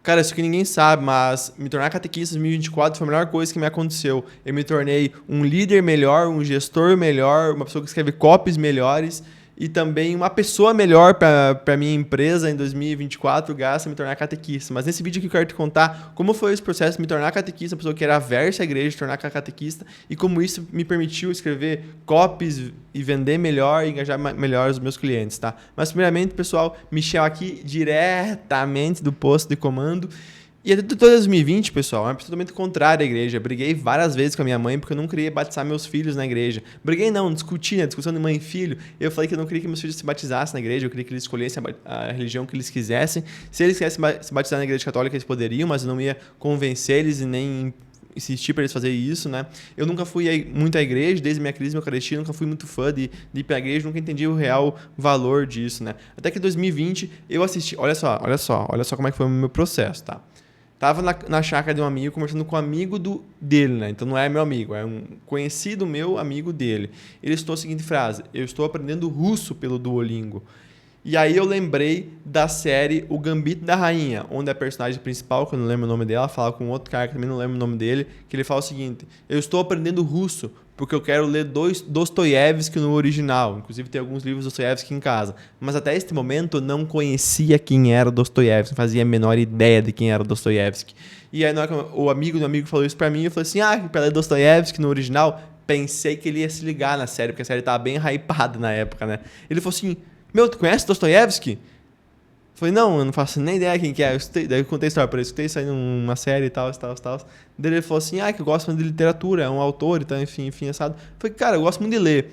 Cara, isso que ninguém sabe, mas me tornar catequista em 2024 foi a melhor coisa que me aconteceu. Eu me tornei um líder melhor, um gestor melhor, uma pessoa que escreve copies melhores e também uma pessoa melhor para minha empresa em 2024 graças a me tornar catequista. Mas nesse vídeo aqui eu quero te contar como foi esse processo de me tornar catequista, uma pessoa que era aversa à igreja, de tornar catequista, e como isso me permitiu escrever copies e vender melhor e engajar melhor os meus clientes, tá? Mas primeiramente, pessoal, Michel aqui diretamente do posto de comando. E até 2020, pessoal, é uma pessoa totalmente contrária à igreja. Briguei várias vezes com a minha mãe porque eu não queria batizar meus filhos na igreja. Briguei não, discuti, né? Discussão de mãe e filho. Eu falei que eu não queria que meus filhos se batizassem na igreja, eu queria que eles escolhessem a religião que eles quisessem. Se eles quisessem se batizar na igreja católica, eles poderiam, mas eu não ia convencer eles e nem insistir para eles fazerem isso, né? Eu nunca fui muito à igreja, desde minha crise de eucaristia, nunca fui muito fã de ir para a igreja, nunca entendi o real valor disso, né? Até que em 2020 eu assisti, olha só como é que foi o meu processo, tá? Tava na chácara de um amigo, conversando com um amigo dele, né? Então não é meu amigo, é um conhecido meu amigo dele. Ele citou a seguinte frase: eu estou aprendendo russo pelo Duolingo. E aí eu lembrei da série O Gambito da Rainha, onde a personagem principal, que eu não lembro o nome dela, fala com outro cara que também não lembro o nome dele, que ele fala o seguinte: eu estou aprendendo russo porque eu quero ler Dostoiévski no original. Inclusive tem alguns livros Dostoiévski em casa. Mas até este momento eu não conhecia quem era Dostoiévski, não fazia a menor ideia de quem era Dostoiévski. E aí na hora que o amigo do amigo falou isso pra mim, eu falei assim: pra ler Dostoiévski no original, pensei que ele ia se ligar na série, porque a série tava bem hypada na época, né? Ele falou assim: meu, tu conhece Dostoiévski? Falei, não, eu não faço nem ideia quem que é. Daí eu contei a história pra ele, escutei isso aí numa série e tal. Daí ele falou assim, que eu gosto muito de literatura, é um autor e tal, enfim, assado. Falei, cara, eu gosto muito de ler.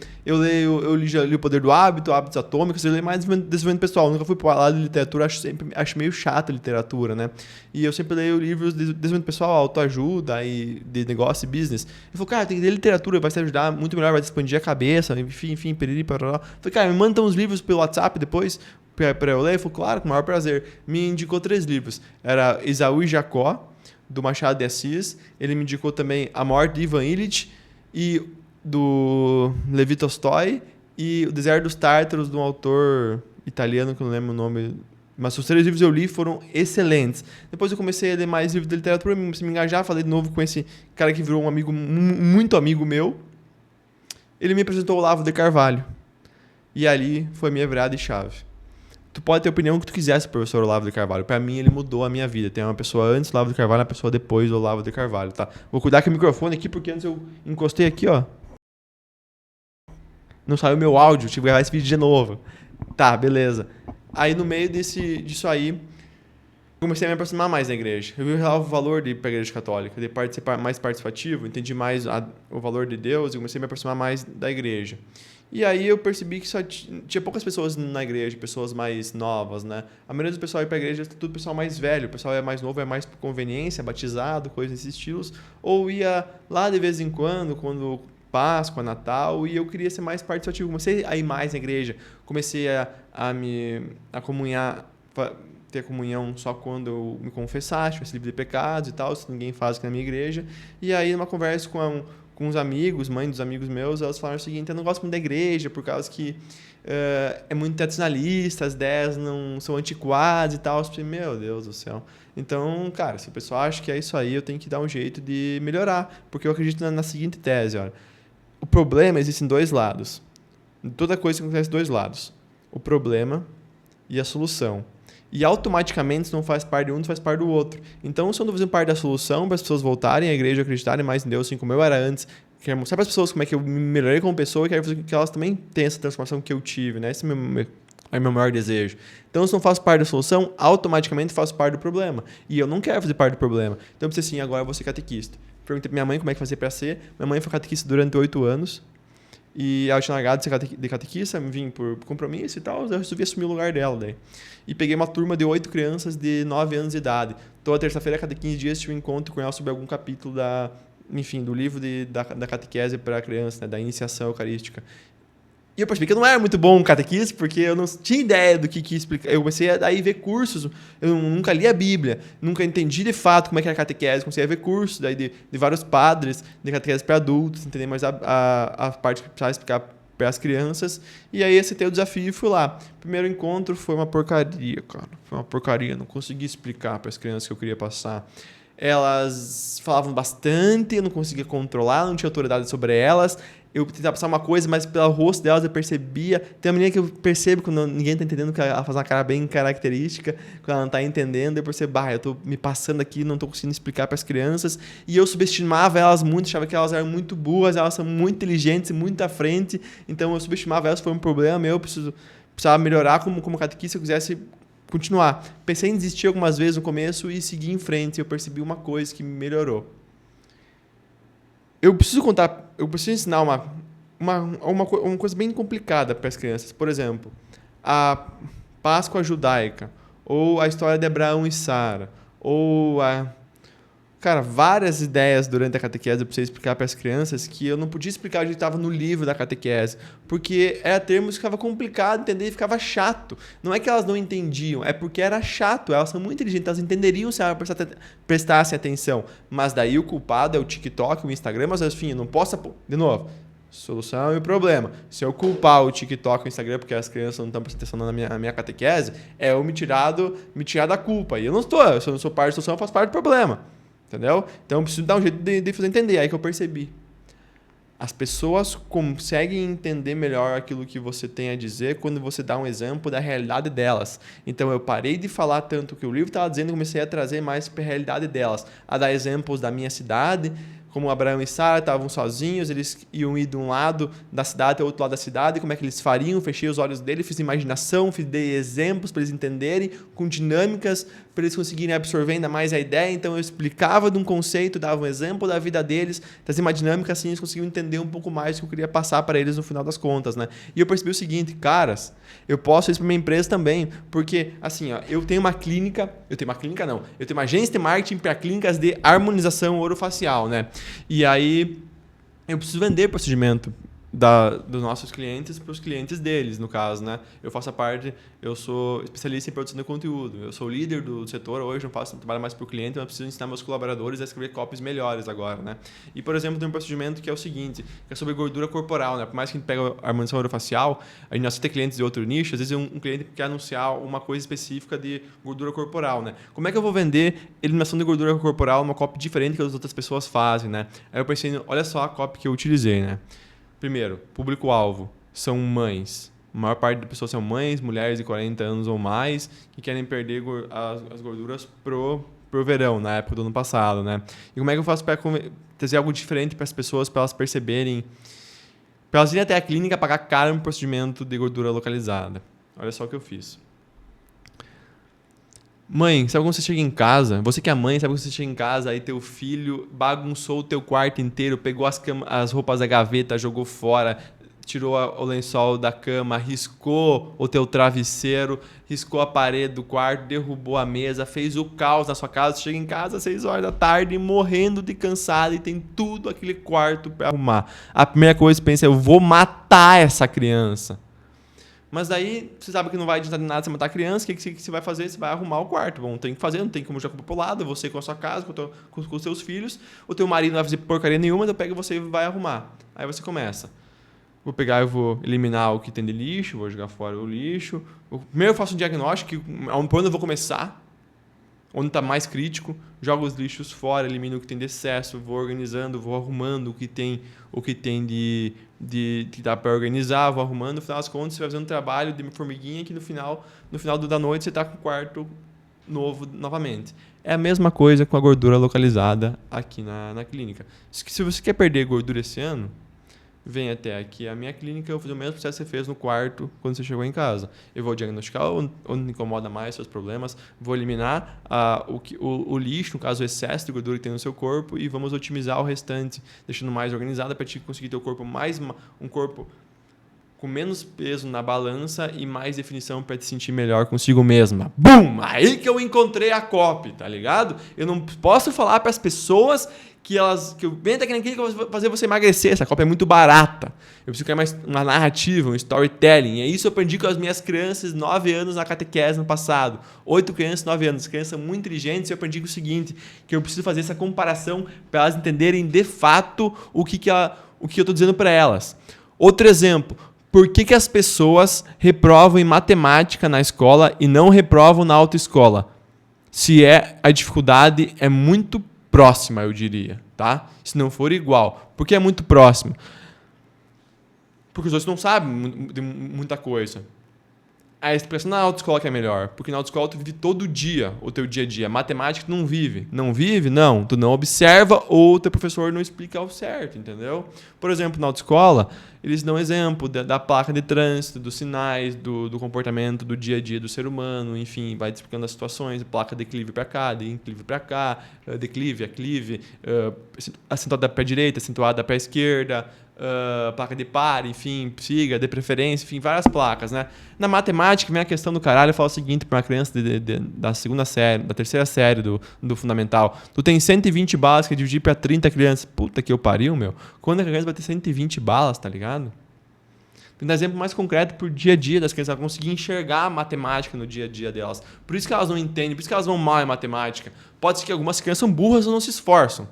Já li O Poder do Hábito, Hábitos Atômicos, eu leio mais desenvolvimento pessoal. Eu nunca fui pro lado de literatura, acho meio chato a literatura, né? E eu sempre leio livros de desenvolvimento pessoal, autoajuda e de negócio e business. Ele falou, cara, tem que ler literatura, vai te ajudar muito melhor, vai te expandir a cabeça, enfim, periri, parará. Falei, cara, me manda então uns livros pelo WhatsApp depois, para eu ler. Ele falou, claro, com o maior prazer. Me indicou 3 livros. Era Esaú e Jacó, do Machado de Assis. Ele me indicou também A Morte de Ivan Illich, e do Levi Tolstói, e O Deserto dos Tártaros, de um autor italiano, que eu não lembro o nome. Mas os 3 livros eu li foram excelentes. Depois eu comecei a ler mais livros de literatura, comecei a me engajar, falei de novo com esse cara que virou um amigo, muito amigo meu. Ele me apresentou o Olavo de Carvalho. E ali foi a minha virada de chave. Tu pode ter a opinião que tu quisesse, professor Olavo de Carvalho. Pra mim, ele mudou a minha vida. Tem uma pessoa antes do Olavo de Carvalho e uma pessoa depois do Olavo de Carvalho, tá? Vou cuidar com o microfone aqui, porque antes eu encostei aqui, ó. Não saiu meu áudio, tive que gravar esse vídeo de novo. Tá, beleza. Aí, no meio disso aí, comecei a me aproximar mais da igreja. Eu vi o valor de ir pra igreja católica, de participar mais participativo, entendi mais o valor de Deus e comecei a me aproximar mais da igreja. E aí eu percebi que só tinha poucas pessoas na igreja, pessoas mais novas, né? A maioria do pessoal ir pra igreja é tudo pessoal mais velho, o pessoal é mais novo, é mais por conveniência, batizado, coisas desses estilos, ou ia lá de vez em quando Páscoa, Natal, e eu queria ser mais participativo. Comecei a ir mais na igreja, comecei a comunhar, ter comunhão só quando eu me confessasse, tivesse livre de pecados e tal, isso ninguém faz aqui na minha igreja. E aí, numa conversa com os amigos, mãe dos amigos meus, elas falaram o seguinte: eu não gosto muito da igreja por causa que é muito tradicionalista, as ideias não são antiquadas e tal. Eu falei, meu Deus do céu. Então, cara, se o pessoal acha que é isso aí, eu tenho que dar um jeito de melhorar, porque eu acredito na seguinte tese, olha. O problema existe em 2 lados. Em toda coisa acontece 2 lados. O problema e a solução. E automaticamente, se não faz parte de um, não faz parte do outro. Então, se eu não fizer parte da solução para as pessoas voltarem à igreja, acreditarem mais em Deus, assim como eu era antes, quero mostrar para as pessoas como é que eu me melhorei como pessoa e quero fazer com que elas também tenham essa transformação que eu tive, né? Esse é o meu maior desejo. Então, se não faço parte da solução, automaticamente faço parte do problema. E eu não quero fazer parte do problema. Então, eu pensei assim, agora eu vou ser catequista. Perguntei pra minha mãe como é que fazia para ser. Minha mãe foi catequista durante 8 anos. E ela tinha largado de ser de catequista, vim por compromisso e tal, eu resolvi assumir o lugar dela daí. E peguei uma turma de 8 crianças de 9 anos de idade. Toda terça-feira, a cada 15 dias, tive um encontro com ela sobre algum capítulo do livro da catequese para criança, né, da iniciação eucarística. E eu percebi que eu não era muito bom catequista, porque eu não tinha ideia do que explicar. Eu comecei a daí ver cursos, eu nunca li a Bíblia, nunca entendi de fato como é que era a catequese, comecei a ver cursos daí de vários padres de catequese para adultos, entender mais a parte que precisava explicar para as crianças. E aí aceitei o desafio e fui lá. Primeiro encontro foi uma porcaria, cara. Foi uma porcaria. Não consegui explicar para as crianças que eu queria passar. Elas falavam bastante, eu não conseguia controlar, não tinha autoridade sobre elas. Eu tentava passar uma coisa, mas pelo rosto delas eu percebia. Tem uma menina que eu percebo quando ninguém está entendendo, que ela faz uma cara bem característica, quando ela não está entendendo, eu percebo, eu estou me passando aqui, não estou conseguindo explicar para as crianças. E eu subestimava elas muito, achava que elas eram muito burras, elas são muito inteligentes, muito à frente. Então eu subestimava elas, foi um problema meu, precisava melhorar como catequista se eu quisesse continuar. Pensei em desistir algumas vezes no começo e seguir em frente. Eu percebi uma coisa que me melhorou. Eu preciso ensinar uma coisa bem complicada para as crianças. Por exemplo, a Páscoa judaica, ou a história de Abraão e Sara, ou várias ideias durante a catequese eu precisei explicar para as crianças que eu não podia explicar onde estava no livro da catequese, porque era termos que ficava complicado entender e ficava chato. Não é que elas não entendiam, é porque era chato. Elas são muito inteligentes, elas entenderiam se elas prestassem atenção. Mas daí o culpado é o TikTok, o Instagram, mas enfim, eu não posso... De novo, solução e o problema. Se eu culpar o TikTok e o Instagram porque as crianças não estão prestando atenção na minha catequese, é eu me tirar da culpa. E eu não estou, se eu não sou parte da solução, eu faço parte do problema. Entendeu? Então eu preciso dar um jeito de fazer entender. Aí que eu percebi. As pessoas conseguem entender melhor aquilo que você tem a dizer quando você dá um exemplo da realidade delas. Então eu parei de falar tanto o que o livro estava dizendo e comecei a trazer mais para a realidade delas. A dar exemplos da minha cidade, como Abraão e Sara estavam sozinhos, eles iam ir de um lado da cidade até o outro lado da cidade, como é que eles fariam, fechei os olhos deles, fiz imaginação, dei exemplos para eles entenderem, com dinâmicas, para eles conseguirem absorver ainda mais a ideia. Então eu explicava de um conceito, dava um exemplo da vida deles, trazia uma dinâmica assim, eles conseguiam entender um pouco mais o que eu queria passar para eles no final das contas, né? E eu percebi o seguinte, caras, eu posso isso para minha empresa também, porque assim, eu tenho uma agência de marketing para clínicas de harmonização orofacial, né? E aí eu preciso vender procedimento dos nossos clientes para os clientes deles, no caso, né? Eu sou especialista em produção de conteúdo, eu sou líder do setor hoje, não trabalho mais para o cliente, mas preciso ensinar meus colaboradores a escrever copies melhores agora, né? E, por exemplo, tem um procedimento que é o seguinte, que é sobre gordura corporal, né? Por mais que a gente pegue a harmonização orofacial, a gente aceita clientes de outro nicho, às vezes um cliente quer anunciar uma coisa específica de gordura corporal, né? Como é que eu vou vender eliminação de gordura corporal numa copy diferente que as outras pessoas fazem, né? Aí eu pensei, olha só a copy que eu utilizei, né? Primeiro, público-alvo são mães. A maior parte das pessoas são mães, mulheres de 40 anos ou mais, que querem perder as gorduras pro verão, na época do ano passado, né? E como é que eu faço para trazer algo diferente para as pessoas, para elas perceberem, para elas irem até a clínica pagar caro um procedimento de gordura localizada? Olha só o que eu fiz. Mãe, sabe quando você chega em casa? Você que é mãe, sabe quando você chega em casa aí teu filho bagunçou o teu quarto inteiro, pegou as roupas da gaveta, jogou fora, tirou o lençol da cama, riscou o teu travesseiro, riscou a parede do quarto, derrubou a mesa, fez o caos na sua casa, chega em casa às 6 horas da tarde morrendo de cansado e tem tudo aquele quarto para arrumar. A primeira coisa que você pensa é, eu vou matar essa criança. Mas daí, você sabe que não vai adiantar de nada você matar a criança, o que você vai fazer? Você vai arrumar o quarto. Bom, tem que fazer, não tem como jogar pro lado, você com a sua casa, com os seus filhos, o teu marido não vai fazer porcaria nenhuma, então pega você e vai arrumar. Aí você começa. Vou pegar e vou eliminar o que tem de lixo, vou jogar fora o lixo. Primeiro eu faço um diagnóstico, por onde eu vou começar, onde está mais crítico, jogo os lixos fora, elimino o que tem de excesso, vou organizando, vou arrumando o que tem de dá para organizar, vou arrumando, no final das contas você vai fazendo um trabalho de formiguinha que no final da noite você está com o quarto novo novamente. É a mesma coisa com a gordura localizada aqui na clínica. Se você quer perder gordura esse ano, vem até aqui a minha clínica, eu vou fazer o mesmo processo que você fez no quarto quando você chegou em casa. Eu vou diagnosticar onde incomoda mais seus problemas, vou eliminar o lixo, no caso o excesso de gordura que tem no seu corpo, e vamos otimizar o restante, deixando mais organizado para te conseguir ter um corpo com menos peso na balança e mais definição para te sentir melhor consigo mesma. Bum! Aí que eu encontrei a copy, tá ligado? Eu não posso falar para as pessoas que eu venho até que eu vou fazer você emagrecer. Essa cópia é muito barata. Eu preciso criar mais uma narrativa, um storytelling. E é isso que eu aprendi com as minhas crianças, 9 anos na catequese no passado. 8 crianças, 9 anos. Crianças muito inteligentes. E eu aprendi com o seguinte, que eu preciso fazer essa comparação para elas entenderem de fato o que eu estou dizendo para elas. Outro exemplo. Por que as pessoas reprovam em matemática na escola e não reprovam na autoescola? Se a dificuldade é muito próxima, eu diria, tá? Se não for igual. Por que é muito próximo? Porque os outros não sabem de muita coisa. A expressão na autoescola que é melhor, porque na autoescola tu vive todo dia o teu dia a dia. Matemática tu não vive. Não vive? Não. Tu não observa ou o teu professor não explica ao certo, entendeu? Por exemplo, na autoescola, eles dão exemplo da placa de trânsito, dos sinais, do comportamento do dia a dia do ser humano, enfim, vai explicando as situações, placa de declive para cá, de inclive para cá, declive, aclive, acentuada para a direita, acentuada para a esquerda, placa de par, enfim, siga, de preferência, enfim, várias placas, né? Na matemática, vem a questão do caralho, eu falo o seguinte para uma criança da segunda série, da terceira série do fundamental. Tu tem 120 balas que dividir para 30 crianças. Puta que eu pariu, meu. Quando a criança vai ter 120 balas, tá ligado? Tem um exemplo mais concreto por dia a dia das crianças, elas conseguir enxergar a matemática no dia a dia delas. Por isso que elas não entendem, por isso que elas vão mal em matemática. Pode ser que algumas crianças são burras ou não se esforçam.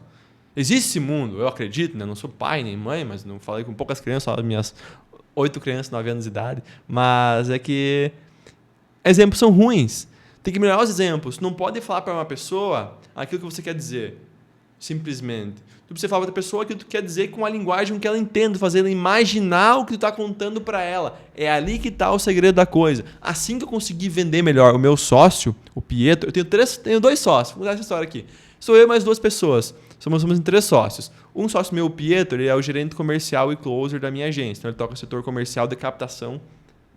Existe esse mundo, eu acredito, né? Não sou pai nem mãe, mas não falei com poucas crianças, só minhas 8 crianças, 9 anos de idade. Mas é que exemplos são ruins. Tem que melhorar os exemplos. Tu não pode falar para uma pessoa aquilo que você quer dizer, simplesmente. Tu precisa falar para outra pessoa aquilo que tu quer dizer com a linguagem que ela entenda, fazer ela imaginar o que tu está contando para ela. É ali que está o segredo da coisa. Assim que eu conseguir vender melhor o meu sócio, o Pietro, eu tenho 2 sócios. Vou mudar essa história aqui. Sou eu e mais 2 pessoas. Somos em 3 sócios. Um sócio meu, o Pietro, ele é o gerente comercial e closer da minha agência. Então, ele toca o setor comercial de captação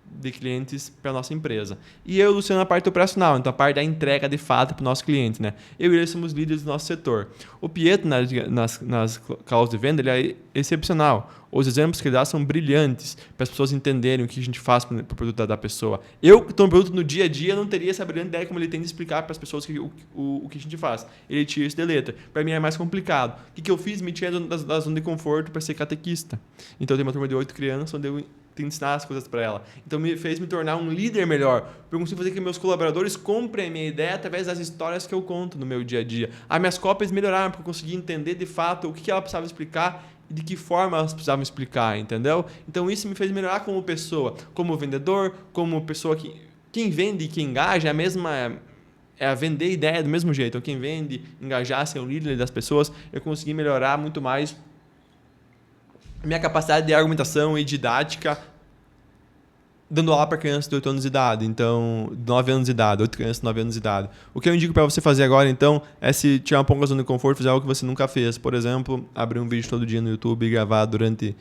de clientes para a nossa empresa. E eu e o Luciano na parte operacional, então a parte da entrega de fato para o nosso cliente, né? Eu e ele somos líderes do nosso setor. O Pietro, nas calls de venda, ele é excepcional. Os exemplos que ele dá são brilhantes para as pessoas entenderem o que a gente faz para o produto da pessoa. Eu, que estou no produto no dia a dia, não teria essa brilhante ideia como ele tem de explicar para as pessoas o que a gente faz. Ele tira isso de letra. Para mim é mais complicado. O que eu fiz? Me tirei da zona de conforto para ser catequista. Então eu tenho uma turma de 8 crianças, onde eu tenho que ensinar as coisas para ela. Então me fez me tornar um líder melhor. Porque eu consigo fazer que meus colaboradores comprem a minha ideia através das histórias que eu conto no meu dia a dia. As minhas cópias melhoraram porque eu consegui entender de fato o que ela precisava explicar e de que forma elas precisavam explicar, entendeu? Então isso me fez melhorar como pessoa, como vendedor, como pessoa que... Quem vende e quem engaja é a mesma... É a vender ideia do mesmo jeito. Então quem vende, engajar, ser o líder das pessoas, eu consegui melhorar muito mais minha capacidade de argumentação e didática dando aula para crianças de 8 anos de idade, então, 9 anos de idade, 8 crianças de 9 anos de idade. O que eu indico para você fazer agora, então, é se tirar um pouco da zona de conforto, fazer algo que você nunca fez. Por exemplo, abrir um vídeo todo dia no YouTube e gravar durante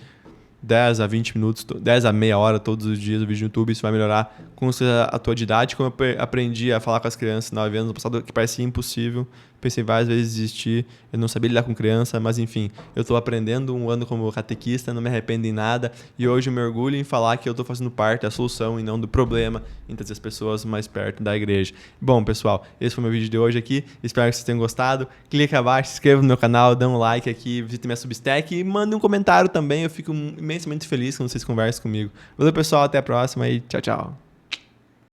10 a 20 minutos, 10 a meia hora todos os dias o vídeo no YouTube. Isso vai melhorar com a tua didática. Como eu aprendi a falar com as crianças 9 anos no passado, que parecia impossível. Pensei várias vezes em desistir, eu não sabia lidar com criança, mas enfim, eu estou aprendendo um ano como catequista, não me arrependo em nada, e hoje eu me orgulho em falar que eu estou fazendo parte da solução e não do problema em trazer as pessoas mais perto da igreja. Bom, pessoal, esse foi o meu vídeo de hoje aqui, espero que vocês tenham gostado. Clique abaixo, se inscreva no meu canal, dê um like aqui, visite minha Substack e mande um comentário também, eu fico imensamente feliz quando vocês conversam comigo. Valeu, pessoal, até a próxima e tchau, tchau.